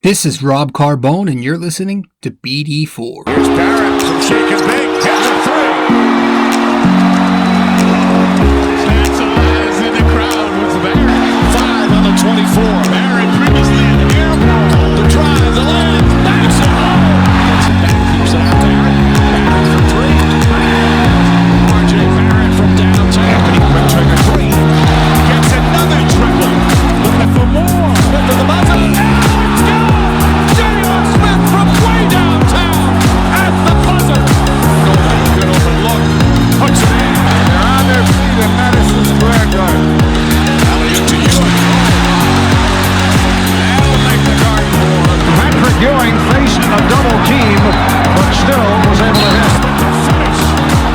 This is Rob Carbone, and you're listening to BD4. Here's Barrett from shake and bake. Hits a three. That's eyes in the crowd with Barrett. 5 on the 24. Barrett previously in the air ball. The drive, the land, backs it home. Gets it back, keeps it out there. Barrett for three. RJ Barrett from downtown. Quick trigger three. Gets another triple. Looking for more. Smith to the buzzer. Now it's good. J.R. Smith from way downtown at the buzzer. Nobody could overlook. Puts it in. They're on their feet at Madison Square Garden. Elliott to Ewing. That'll make the Garden warm. Patrick Ewing faced a double team, but still was able to hit. The finish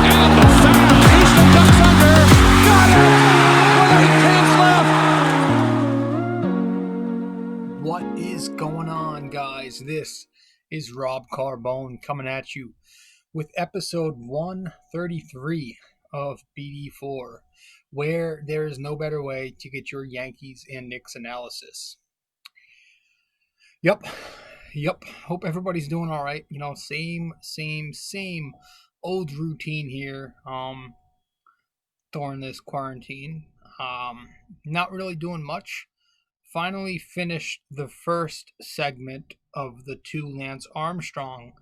and the foul. Houston comes under. Got it. With 8 tenths left. What is going on, guys? This is Rob Carbone coming at you with episode 133 of BD4, where there is no better way to get your Yankees and Knicks analysis. Yep. Hope everybody's doing all right. You know, same old routine here during this quarantine. Not really doing much. Finally finished the first segment of the Lance Armstrong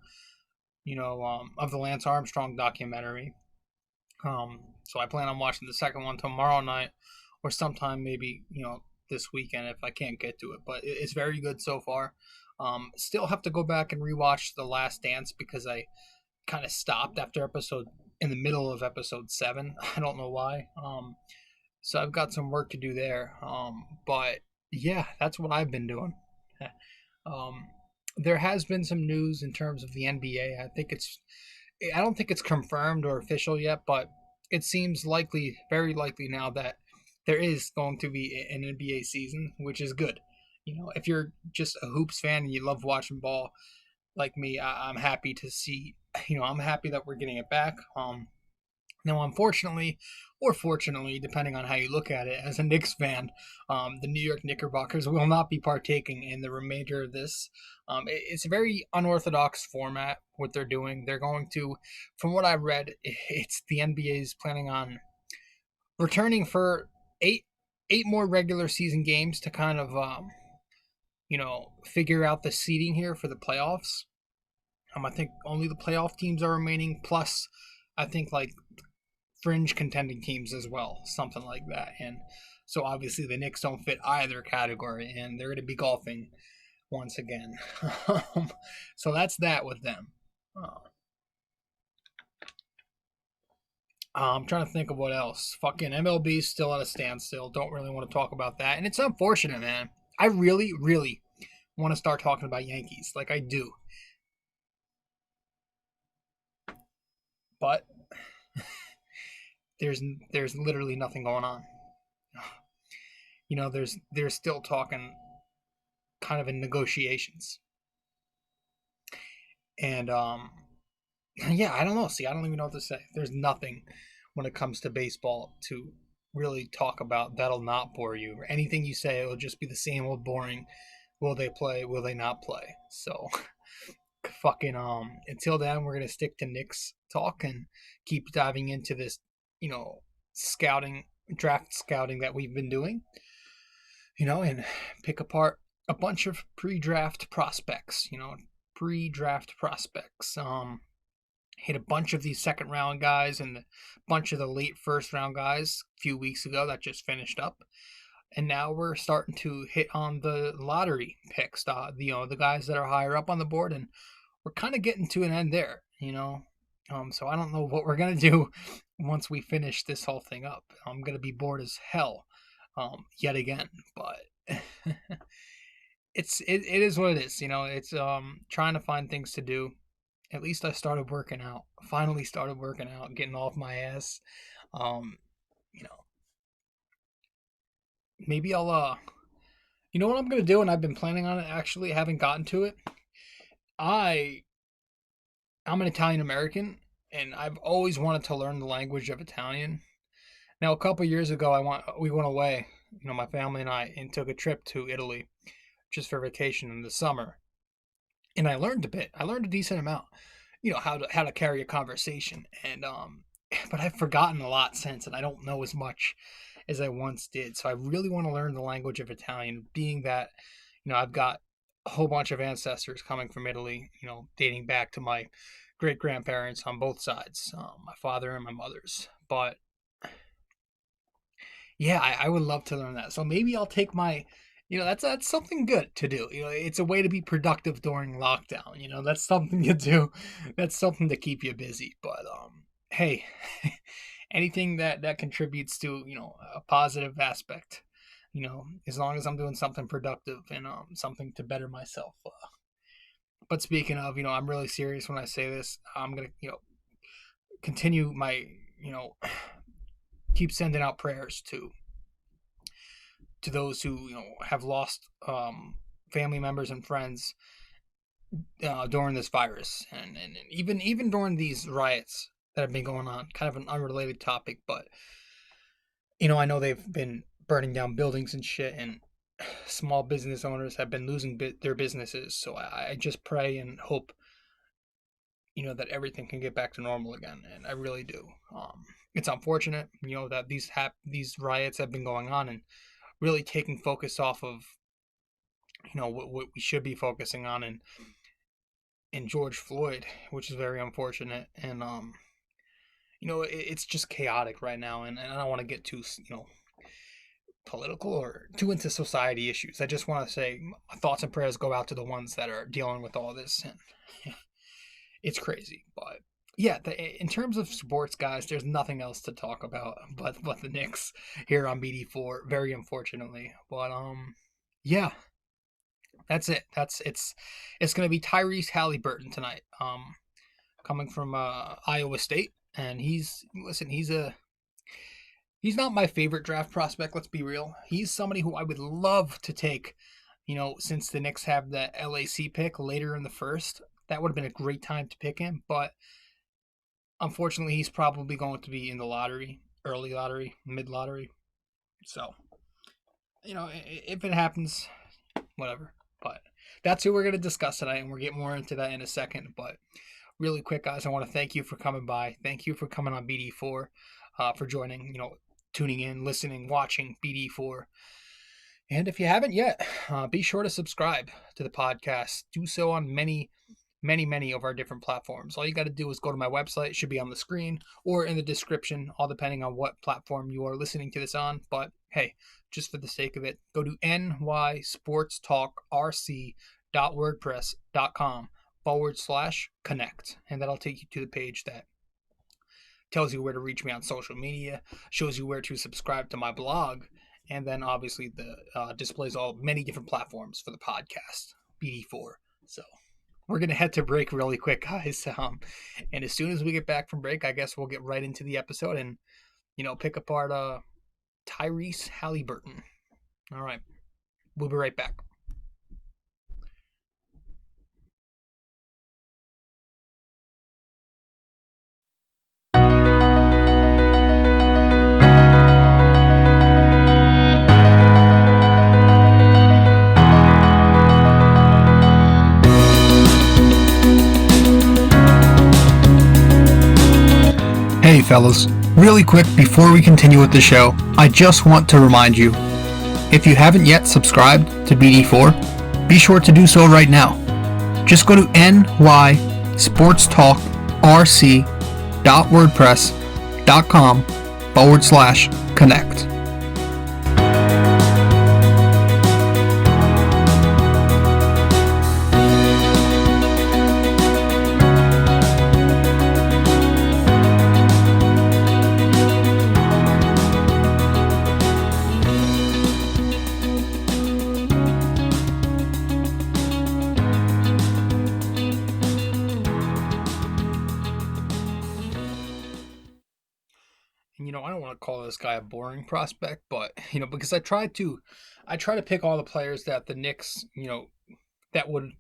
documentary. So I plan on watching the second one tomorrow night or sometime maybe, this weekend if I can't get to it. But it's very good so far. Still have to go back and rewatch The Last Dance because I kind of stopped in the middle of episode 7. I don't know why. So I've got some work to do there. But yeah, that's what I've been doing. There has been some news in terms of the NBA. I don't think it's confirmed or official yet, but it seems very likely now that there is going to be an NBA season, which is good. If you're just a hoops fan and you love watching ball like me, I'm happy to see, I'm happy that we're getting it back. Now, unfortunately, or fortunately, depending on how you look at it, as a Knicks fan, the New York Knickerbockers will not be partaking in the remainder of this. It's a very unorthodox format, what they're doing. They're going to, from what I've read, it's the NBA is planning on returning for eight more regular season games to kind of, figure out the seeding here for the playoffs. I think only the playoff teams are remaining, plus I think fringe contending teams as well, something like that. And so obviously the Knicks don't fit either category, and they're going to be golfing once again. So that's that with them. I'm trying to think of what else. Fucking MLB's still at a standstill. Don't really want to talk about that. And it's unfortunate, man. I really, really want to start talking about Yankees. Like I do. But there's literally nothing going on. They're still talking kind of in negotiations. And yeah, I don't know. See, I don't even know what to say. There's nothing when it comes to baseball to really talk about that'll not bore you. Or anything you say, it'll just be the same old boring. Will they play? Will they not play? So fucking until then, we're gonna stick to Knicks talk and keep diving into this, draft scouting that we've been doing, and pick apart a bunch of pre-draft prospects. Hit a bunch of these second round guys and a bunch of the late first round guys a few weeks ago that just finished up. And now we're starting to hit on the lottery picks, the guys that are higher up on the board, and we're kind of getting to an end there, So I don't know what we're going to do once we finish this whole thing up. I'm going to be bored as hell yet again, but it is what it is. It's trying to find things to do. At least I started working out. Finally started working out, getting off my ass. Maybe I'll what I'm going to do, and I've been planning on it, actually haven't gotten to it. I'm an Italian American, and I've always wanted to learn the language of Italian. Now, a couple years ago, we went away, my family and I, and took a trip to Italy just for vacation in the summer, and I learned a bit. I learned a decent amount, how to carry a conversation, and but I've forgotten a lot since, and I don't know as much as I once did. So I really want to learn the language of Italian, being that, I've got a whole bunch of ancestors coming from Italy, dating back to my great grandparents on both sides, my father and my mother's. But yeah, I would love to learn that. So maybe I'll take my, that's something good to do. It's a way to be productive during lockdown. That's something to do. That's something to keep you busy. But hey, anything that contributes to a positive aspect, as long as I'm doing something productive and something to better myself. But speaking of, I'm really serious when I say this. I'm gonna continue my keep sending out prayers to those who have lost family members and friends during this virus, and even during these riots that have been going on. Kind of an unrelated topic, but I know they've been burning down buildings and shit, and small business owners have been losing their businesses. So I just pray and hope that everything can get back to normal again, and I really do. It's unfortunate, that these riots have been going on and really taking focus off of what we should be focusing on in George Floyd, which is very unfortunate. And it's just chaotic right now, and I don't want to get too political or too into society issues. I just want to say my thoughts and prayers go out to the ones that are dealing with all this, and it's crazy. But yeah, in terms of sports, guys, there's nothing else to talk about but the Knicks here on BD4, very unfortunately. But yeah, that's it. It's going to be Tyrese Haliburton tonight, coming from Iowa State, and he's not my favorite draft prospect. Let's be real. He's somebody who I would love to take. Since the Knicks have the LAC pick later in the first, that would have been a great time to pick him, but unfortunately, he's probably going to be in the lottery, early lottery, mid lottery. So, if it happens, whatever. But that's who we're going to discuss tonight, and we'll get more into that in a second. But really quick, guys, I want to thank you for coming by. Thank you for coming on BD4, for joining, tuning in, listening, watching BD4. And if you haven't yet, be sure to subscribe to the podcast. Do so on many of our different platforms. All you got to do is go to my website. It should be on the screen or in the description, all depending on what platform you are listening to this on. But hey, just for the sake of it, go to nysportstalkrc.wordpress.com/connect, and that'll take you to the page that tells you where to reach me on social media, shows you where to subscribe to my blog, and then obviously the displays all many different platforms for the podcast, BD4. So we're going to head to break really quick, guys. And as soon as we get back from break, I guess we'll get right into the episode and, pick apart Tyrese Haliburton. All right. We'll be right back. Hey fellas, really quick before we continue with the show, I just want to remind you, if you haven't yet subscribed to BD4, be sure to do so right now. Just go to nysportstalkrc.wordpress.com/connect. I don't want to call this guy a boring prospect, but because I try to pick all the players that the Knicks, that would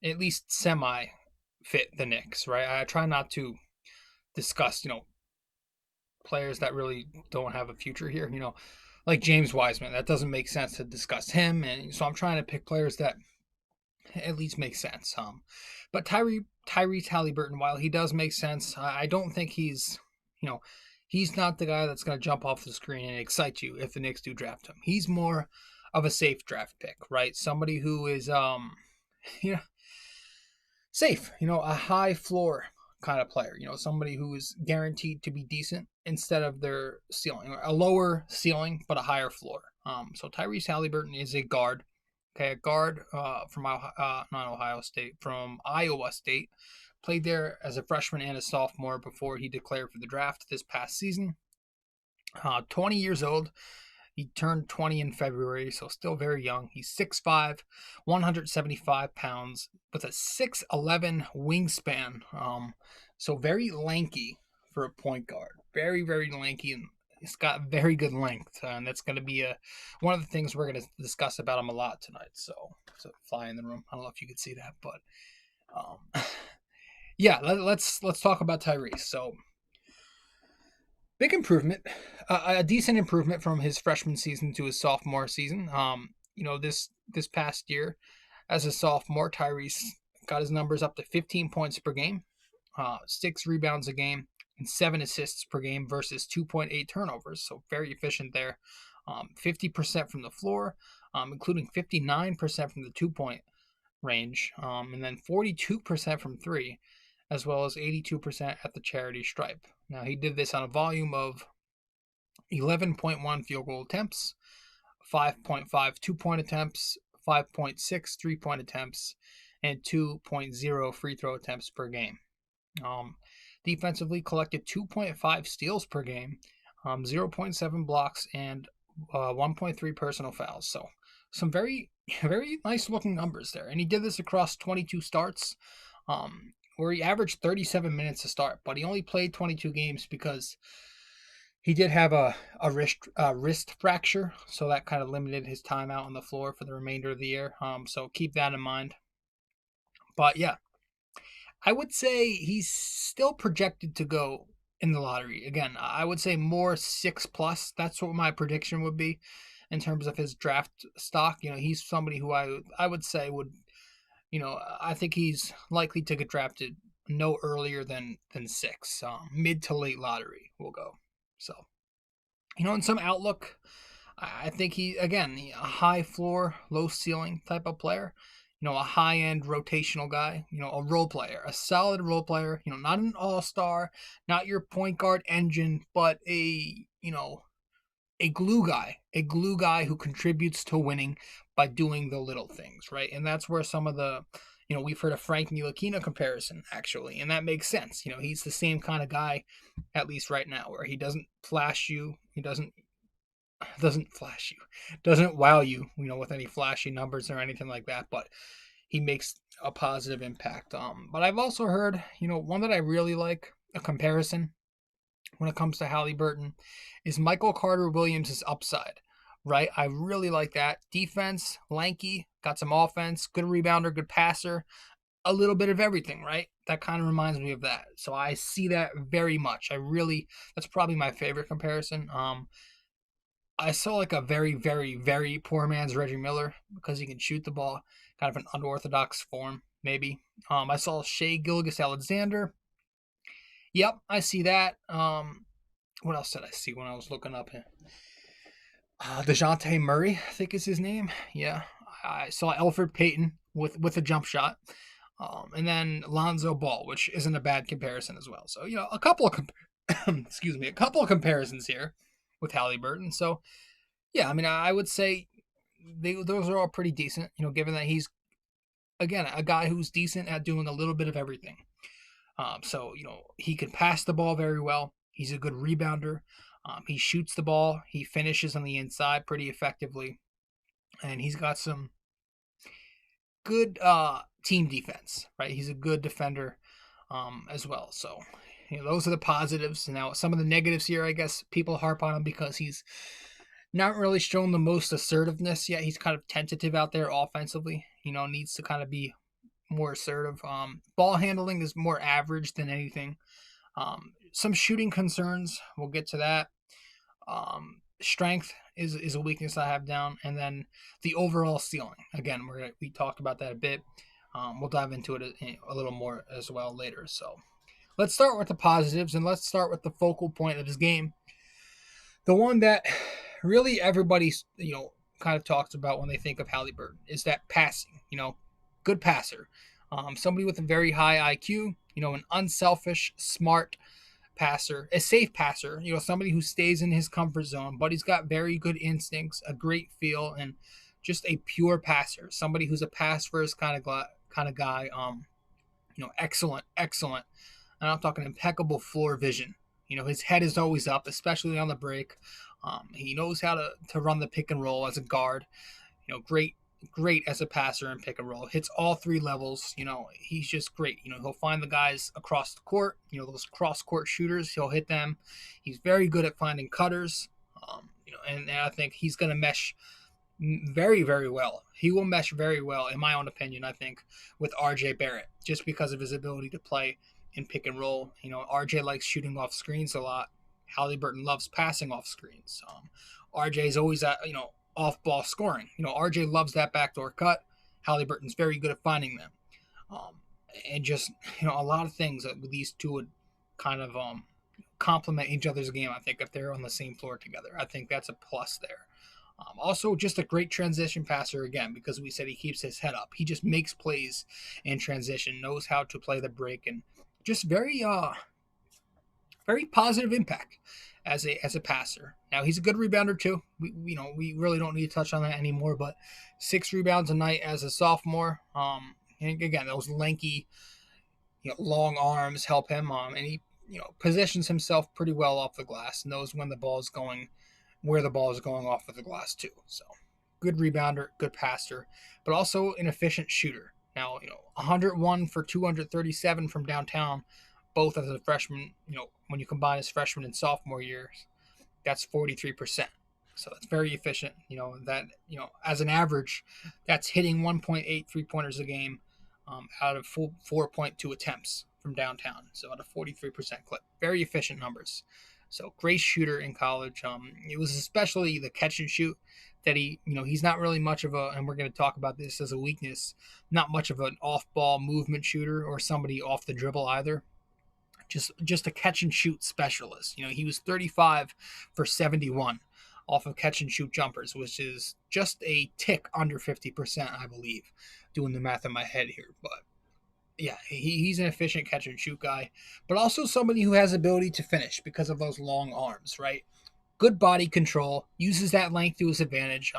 at least semi fit the Knicks, right? I try not to discuss, players that really don't have a future here. like James Wiseman. That doesn't make sense to discuss him, and so I'm trying to pick players that at least make sense. But Tyrese Haliburton, while he does make sense, I don't think you know, he's not the guy that's going to jump off the screen and excite you if the Knicks do draft him. He's more of a safe draft pick, right? Somebody who is, you know, safe, a high floor kind of player, somebody who is guaranteed to be decent instead of their ceiling, a lower ceiling, but a higher floor. So Tyrese Haliburton is a guard. Okay, a guard from not Ohio State, from Iowa State. Played there as a freshman and a sophomore before he declared for the draft this past season. 20 years old. He turned 20 in February, so still very young. He's 6'5", 175 pounds, with a 6'11 wingspan. So very lanky for a point guard. Very, very lanky, and he's got very good length. And that's going to be one of the things we're going to discuss about him a lot tonight. So fly in the room. I don't know if you could see that, but yeah, let's talk about Tyrese. So big improvement, a decent improvement from his freshman season to his sophomore season. This past year, as a sophomore, Tyrese got his numbers up to 15 points per game, 6 rebounds a game, and 7 assists per game versus 2.8 turnovers. So very efficient there. 50% from the floor, including 59% from the 2-point range, and then 42% from 3, as well as 82% at the charity stripe. Now, he did this on a volume of 11.1 field goal attempts, 5.5 2-point attempts, 5.6 3-point attempts, and 2.0 free throw attempts per game. Defensively, collected 2.5 steals per game, 0.7 blocks, and 1.3 personal fouls. So some very, very nice looking numbers there. And he did this across 22 starts, where he averaged 37 minutes to start, but he only played 22 games because he did have a wrist fracture, so that kind of limited his time out on the floor for the remainder of the year. So keep that in mind. But yeah, I would say he's still projected to go in the lottery. Again, I would say more 6+. That's what my prediction would be in terms of his draft stock. He's somebody who I would say would, I think he's likely to get drafted no earlier than 6. Mid to late lottery will go. So, in some outlook, I think he, again, a high floor, low ceiling type of player. A high-end rotational guy, a role player, a solid role player, not an all-star, not your point guard engine, but a glue guy who contributes to winning by doing the little things, right? And that's where some of the, we've heard a Frank Ntilikina comparison, actually, and that makes sense. He's the same kind of guy, at least right now, where he doesn't flash you, he doesn't wow you, with any flashy numbers or anything like that, but he makes a positive impact. But I've also heard, one that I really like, a comparison when it comes to Haliburton, is Michael Carter-Williams' upside, right? I really like that. Defense, lanky, got some offense, good rebounder, good passer, a little bit of everything, right? That kind of reminds me of that. So I see that very much. That's probably my favorite comparison. I saw like a very, very, very poor man's Reggie Miller because he can shoot the ball, kind of an unorthodox form, maybe. I saw Shea Gilgeous-Alexander. Yep, I see that. What else did I see when I was looking up here? DeJounte Murray, I think is his name. Yeah, I saw Elfrid Payton with a jump shot. And then Lonzo Ball, which isn't a bad comparison as well. So, a couple of a couple of comparisons here with Haliburton. So, yeah, I mean, I would say those are all pretty decent, given that he's, again, a guy who's decent at doing a little bit of everything. So, he can pass the ball very well. He's a good rebounder. He shoots the ball. He finishes on the inside pretty effectively. And he's got some good team defense, right? He's a good defender as well. So, those are the positives. Now, some of the negatives here, I guess people harp on him because he's not really shown the most assertiveness yet. He's kind of tentative out there offensively. Needs to kind of be more assertive. Ball handling is more average than anything. Some shooting concerns. We'll get to that. strength is a weakness I have down, and then the overall ceiling. Again, we talked about that a bit. We'll dive into it a little more as well later. So let's start with the positives, and let's start with the focal point of his game. The one that really everybody, kind of talks about when they think of Haliburton is that passing. Good passer, somebody with a very high IQ. An unselfish, smart passer, a safe passer. Somebody who stays in his comfort zone, but he's got very good instincts, a great feel, and just a pure passer. Somebody who's a pass first kind of guy. Excellent, excellent. And I'm talking impeccable floor vision. His head is always up, especially on the break. He knows how to run the pick and roll as a guard. Great as a passer and pick and roll. Hits all three levels. He's just great. He'll find the guys across the court. Those cross court shooters. He'll hit them. He's very good at finding cutters. And I think he's going to mesh very, very well. He will mesh very well, in my own opinion, I think, with RJ Barrett, just because of his ability to play in pick and roll. RJ likes shooting off screens a lot. Haliburton loves passing off screens. RJ is always at, off ball scoring. RJ loves that backdoor cut. Haliburton's very good at finding them. And just, a lot of things that these two would kind of complement each other's game, I think, if they're on the same floor together. I think that's a plus there. Also, just a great transition passer, again, because we said he keeps his head up. He just makes plays in transition, knows how to play the break, and just very positive impact as a passer. Now, he's a good rebounder too. We really don't need to touch on that anymore, but 6 rebounds a night as a sophomore. And again, those lanky, long arms help him. And he, positions himself pretty well off the glass, knows when the ball is going, where the ball is going off of the glass too. So good rebounder, good passer, but also an efficient shooter. Now, 101 for 237 from downtown, both as a freshman. When you combine his freshman and sophomore years, that's 43%. So that's very efficient. As an average, that's hitting 1.8 3-pointers a game out of 4.2 attempts from downtown. So at a 43% clip. Very efficient numbers. So great shooter in college. It was especially the catch and shoot that he's not really much of a, and we're going to talk about this as a weakness, not much of an off-ball movement shooter or somebody off the dribble either. Just a catch and shoot specialist. He was 35 for 71 off of catch and shoot jumpers, which is just a tick under 50%, I believe, doing the math in my head here. But yeah, he's an efficient catch and shoot guy, but also somebody who has ability to finish because of those long arms, right? Good body control, uses that length to his advantage.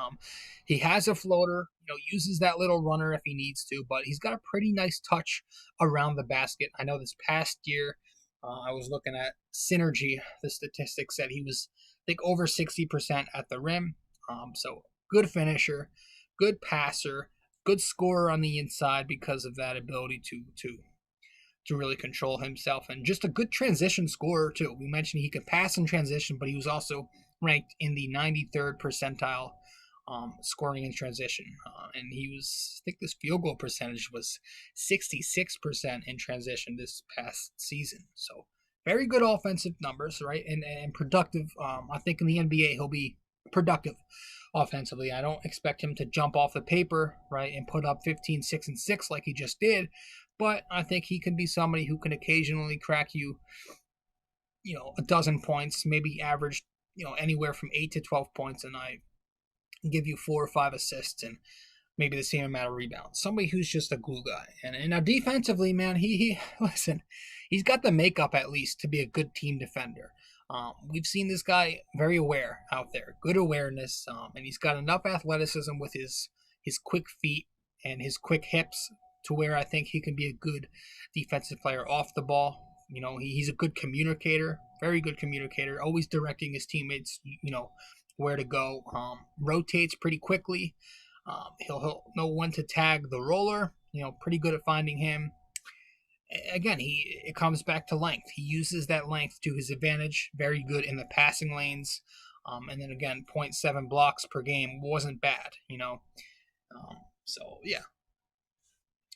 He has a floater, uses that little runner if he needs to, but he's got a pretty nice touch around the basket. I know this past year, I was looking at Synergy. The statistics said he was, I think, over 60% at the rim. So good finisher, good passer, good scorer on the inside because of that ability to really control himself, and just a good transition scorer too. We mentioned he could pass in transition, but he was also ranked in the 93rd percentile scoring in transition. And he was, I think this field goal percentage was 66% in transition this past season. So very good offensive numbers, right? And productive. I think in the NBA he'll be productive offensively. I don't expect him to jump off the paper, right, and put up 15, 6, and 6 like he just did. But I think he can be somebody who can occasionally crack you, a dozen points, maybe average, anywhere from 8 to 12 points a night, give you 4 or 5 assists and maybe the same amount of rebounds. Somebody who's just a glue guy. And now defensively, man, he listen, he's got the makeup at least to be a good team defender. We've seen this guy very aware out there, good awareness, and he's got enough athleticism with his quick feet and his quick hips to where I think he can be a good defensive player off the ball. He's a good communicator, very good communicator, always directing his teammates, where to go. Rotates pretty quickly. He'll know when to tag the roller, pretty good at finding him. Again, it comes back to length. He uses that length to his advantage. Very good in the passing lanes. And then again, 0.7 blocks per game wasn't bad, So, yeah.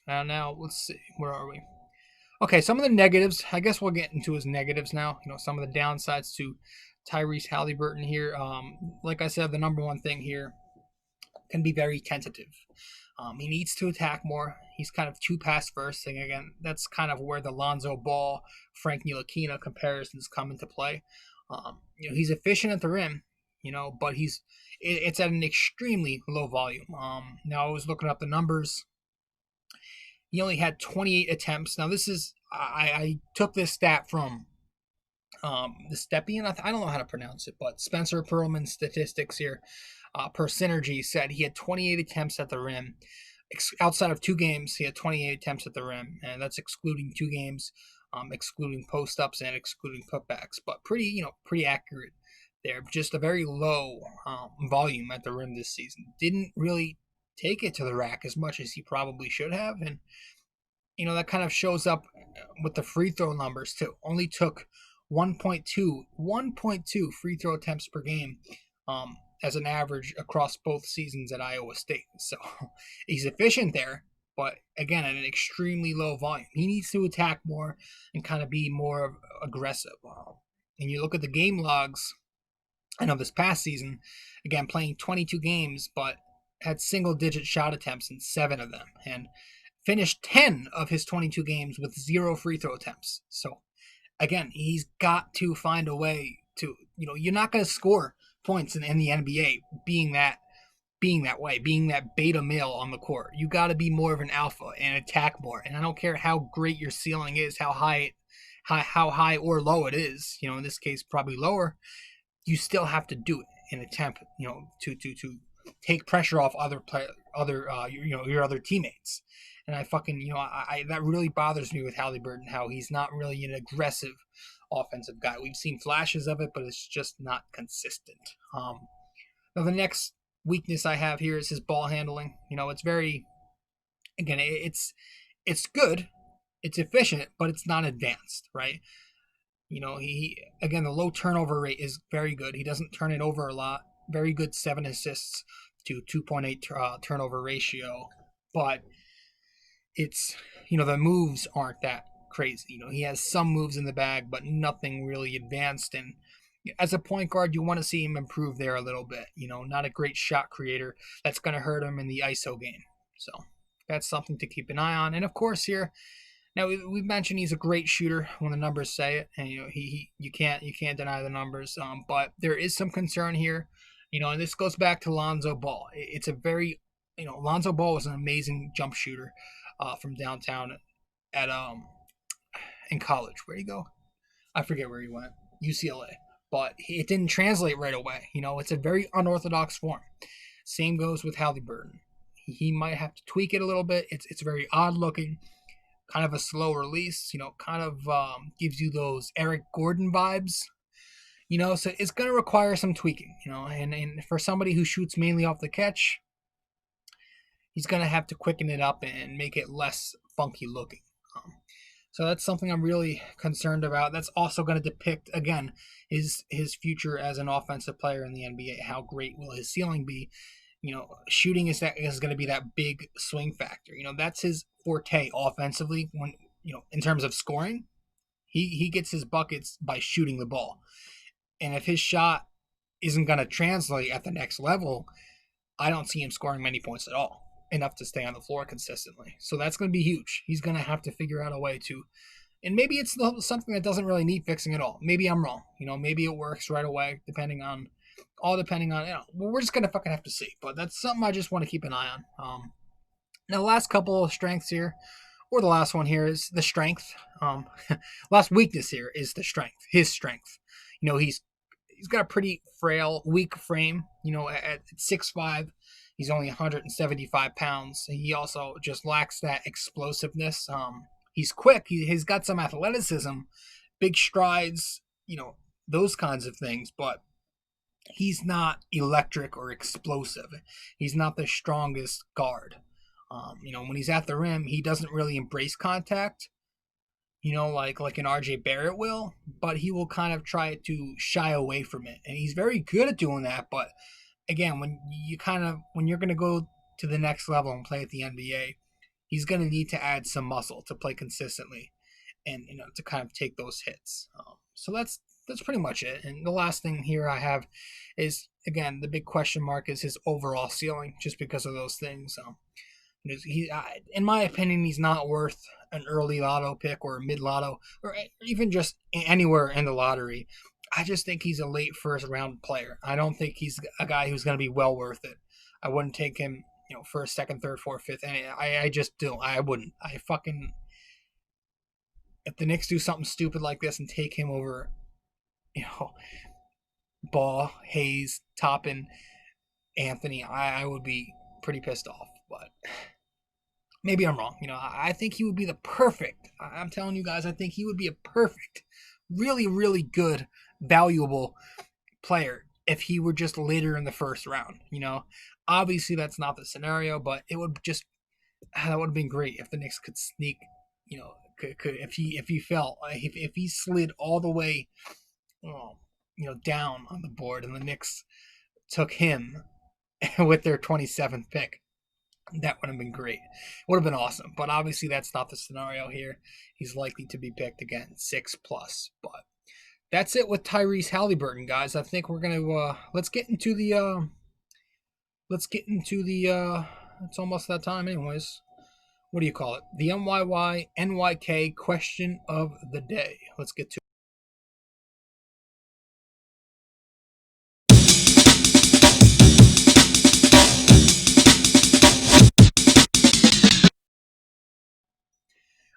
Now, let's see. Where are we? Okay, some of the negatives. I guess we'll get into his negatives now. Some of the downsides to Tyrese Haliburton here. Like I said, the number one thing here can be very tentative. He needs to attack more. He's kind of too pass first. And again, that's kind of where the Lonzo Ball, Frank Ntilikina comparisons come into play. He's efficient at the rim, but it's at an extremely low volume. Now I was looking up the numbers. He only had 28 attempts. Now this is I took this stat from the Stepien. I don't know how to pronounce it, but Spencer Perlman's statistics here per Synergy said he had 28 attempts at the rim. Outside of 2 games, he had 28 attempts at the rim, and that's excluding 2 games, excluding post-ups and excluding putbacks. But pretty accurate there. Just a very low volume at the rim this season. Didn't really take it to the rack as much as he probably should have, and that kind of shows up with the free throw numbers too. Only took 1.2 free throw attempts per game as an average across both seasons at Iowa State. So he's efficient there, but again, at an extremely low volume. He needs to attack more and kind of be more aggressive. And you look at the game logs, I know this past season, again, playing 22 games, but had single-digit shot attempts in 7 of them, and finished 10 of his 22 games with 0 free throw attempts. So again, he's got to find a way to, you're not going to score points in the NBA being that way, being that beta male on the court. You got to be more of an alpha and attack more. And I don't care how great your ceiling is, how high or low it is. In this case, probably lower. You still have to do it and attempt, to take pressure off your other teammates. And I that really bothers me with Haliburton, how he's not really an aggressive offensive guy. We've seen flashes of it, but it's just not consistent. Now the next weakness I have here is his ball handling. It's very, again, it's good, it's efficient, but it's not advanced, right? He again, the low turnover rate is very good. He doesn't turn it over a lot. Very good 7 assists to 2.8 turnover ratio, but it's, the moves aren't that crazy. He has some moves in the bag, but nothing really advanced. And as a point guard, you want to see him improve there a little bit. Not a great shot creator. That's going to hurt him in the ISO game. So that's something to keep an eye on. And of course here, now we've mentioned he's a great shooter when the numbers say it, and you can't deny the numbers. But there is some concern here, and this goes back to Lonzo Ball. It's a very, Lonzo Ball was an amazing jump shooter from downtown at in college. Where'd he go? I forget where he went. UCLA. But it didn't translate right away. It's a very unorthodox form. Same goes with Haliburton. He might have to tweak it a little bit. It's very odd looking. Kind of a slow release, kind of gives you those Eric Gordon vibes, so it's going to require some tweaking, and for somebody who shoots mainly off the catch, he's going to have to quicken it up and make it less funky looking. So that's something I'm really concerned about. That's also going to depict, again, his future as an offensive player in the NBA. How great will his ceiling be? Shooting is going to be that big swing factor. That's his forte offensively. When in terms of scoring, he gets his buckets by shooting the ball. And if his shot isn't going to translate at the next level, I don't see him scoring many points at all, enough to stay on the floor consistently. So that's going to be huge. He's going to have to figure out a way to, and maybe it's something that doesn't really need fixing at all. Maybe I'm wrong. Maybe it works right away, depending on, we're just going to fucking have to see. But that's something I just want to keep an eye on. Now, the last couple of strengths here, or the last one here, is the strength. Last weakness here is the strength, his strength. He's got a pretty frail, weak frame. At 6'5", he's only 175 pounds. He also just lacks that explosiveness. He's quick. He's got some athleticism, big strides, those kinds of things, but he's not electric or explosive. He's not the strongest guard. When he's at the rim, he doesn't really embrace contact, like an RJ Barrett will, but he will kind of try to shy away from it. And he's very good at doing that. But again, when you're going to go to the next level and play at the NBA, he's going to need to add some muscle to play consistently and, to kind of take those hits. So that's that's pretty much it. And the last thing here I have is, again, the big question mark is his overall ceiling, just because of those things. In my opinion, he's not worth an early lotto pick or a mid lotto or even just anywhere in the lottery. I just think he's a late first round player. I don't think he's a guy who's going to be well worth it. I wouldn't take him, first, second, third, fourth, fifth. And I just don't. I wouldn't. If the Knicks do something stupid like this and take him over, Ball, Hayes, Toppin, Anthony, I would be pretty pissed off. But maybe I'm wrong. I think he would be the perfect. I'm telling you guys, I think he would be a perfect, really, really good, valuable player if he were just later in the first round. Obviously that's not the scenario, but it would just that would have been great if the Knicks could sneak. If he slid all the way, down on the board, and the Knicks took him with their 27th pick. That would have been great. Would have been awesome. But obviously that's not the scenario here. He's likely to be picked again, 6+. But that's it with Tyrese Haliburton, guys. I think we're gonna let's get into the it's almost that time anyways. What do you call it? The NYY NYK question of the day. Let's get to it.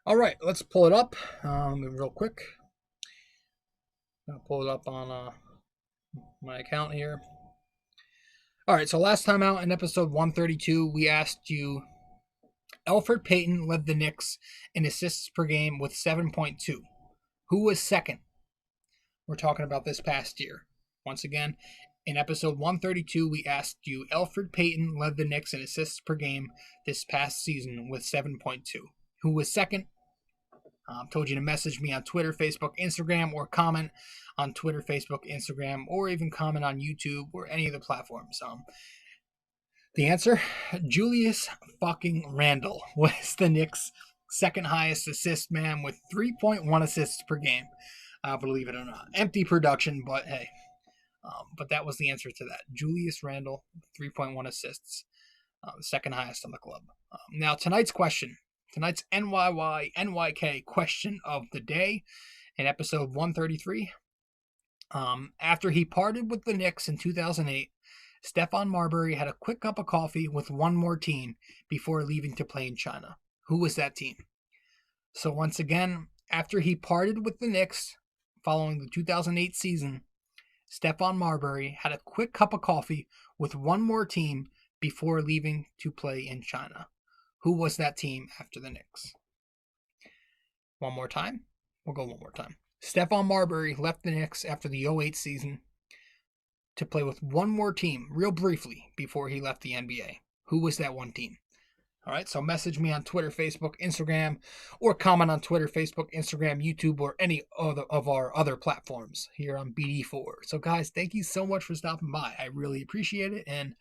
All right, let's pull it up real quick. I'll pull it up on my account here. All right, so last time out in episode 132, we asked you, Elfrid Payton led the Knicks in assists per game with 7.2. Who was second? We're talking about this past year. Once again, in episode 132, we asked you, Elfrid Payton led the Knicks in assists per game this past season with 7.2. Who was second? Told you to message me on Twitter, Facebook, Instagram, or comment on Twitter, Facebook, Instagram, or even comment on YouTube or any of the platforms. The answer, Julius fucking Randle was the Knicks' second highest assist man with 3.1 assists per game. Believe it or not. Empty production, but hey. But that was the answer to that. Julius Randle, 3.1 assists. The second highest on the club. Now, tonight's question. Tonight's NYY NYK question of the day in episode 133. After he parted with the Knicks in 2008, Stephon Marbury had a quick cup of coffee with one more team before leaving to play in China. Who was that team? So once again, after he parted with the Knicks following the 2008 season, Stephon Marbury had a quick cup of coffee with one more team before leaving to play in China. Who was that team after the Knicks? One more time. We'll go one more time. Stephon Marbury left the Knicks after the 2008 season to play with one more team real briefly before he left the NBA. Who was that one team? All right, so message me on Twitter, Facebook, Instagram, or comment on Twitter, Facebook, Instagram, YouTube, or any other of our other platforms here on BD4. So guys, thank you so much for stopping by. I really appreciate it, and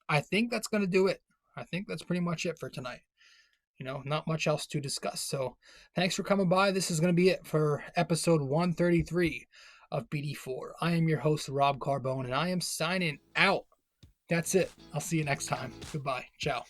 I think that's going to do it. I think that's pretty much it for tonight. Not much else to discuss. So thanks for coming by. This is going to be it for episode 133 of BD4. I am your host, Rob Carbone, and I am signing out. That's it. I'll see you next time. Goodbye. Ciao.